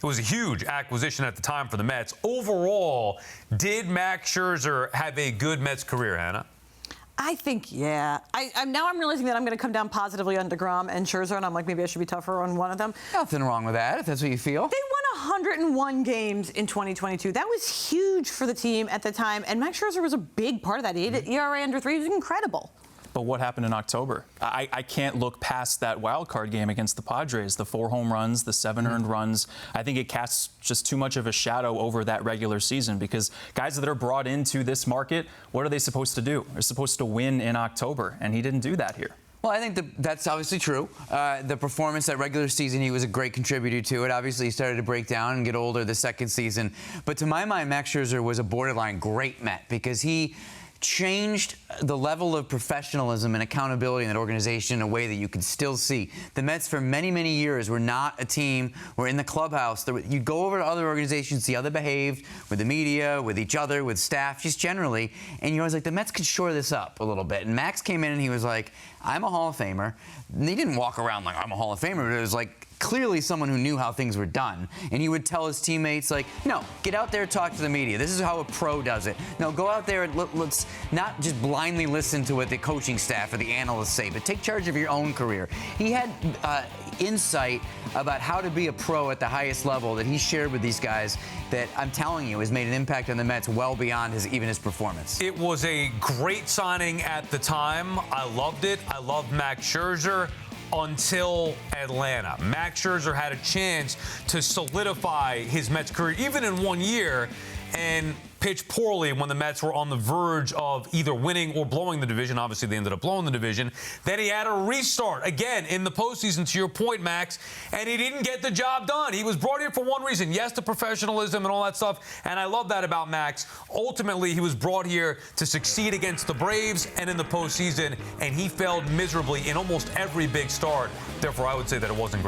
It was a huge acquisition at the time for the Mets. Overall, did Max Scherzer have a good Mets career, Hannah? I think, yeah. Now I'm realizing that I'm going to come down positively on DeGrom and Scherzer, and I'm like, maybe I should be tougher on one of them. Nothing wrong with that, if that's what you feel. They won 101 games in 2022. That was huge for the team at the time, and Max Scherzer was a big part of that. ERA under 3 was incredible. But what happened in October? I can't look past that wild card game against the Padres, the 4 home runs, the 7 earned runs. I think it casts just too much of a shadow over that regular season because guys that are brought into this market, what are they supposed to do? They're supposed to win in October, and he didn't do that here. Well, I think that's obviously true. The performance that regular season, he was a great contributor to it. Obviously, he started to break down and get older the second season. But to my mind, Max Scherzer was a borderline great Met because he changed the level of professionalism and accountability in that organization in a way that you could still see. The Mets for many, many years were not a team where in the clubhouse, you'd go over to other organizations, see how they behaved with the media, with each other, with staff, just generally, and you're always like, the Mets could shore this up a little bit. And Max came in and he was like, I'm a Hall of Famer. And he didn't walk around like, I'm a Hall of Famer, but it was like, clearly someone who knew how things were done. And he would tell his teammates, like, no, get out there and talk to the media. This is how a pro does it. No, go out there and let's not just blindly listen to what the coaching staff or the analysts say, but take charge of your own career. He had insight about how to be a pro at the highest level that he shared with these guys that I'm telling you has made an impact on the Mets well beyond even his performance. It was a great signing at the time. I loved it. I loved Max Scherzer until Atlanta. Max Scherzer had a chance to solidify his Mets career even in 1 year and pitched poorly when the Mets were on the verge of either winning or blowing the division. Obviously, they ended up blowing the division. Then he had a restart again in the postseason, to your point, Max, and he didn't get the job done. He was brought here for one reason. Yes, the professionalism and all that stuff, and I love that about Max. Ultimately, he was brought here to succeed against the Braves and in the postseason, and he failed miserably in almost every big start. Therefore, I would say that it wasn't great.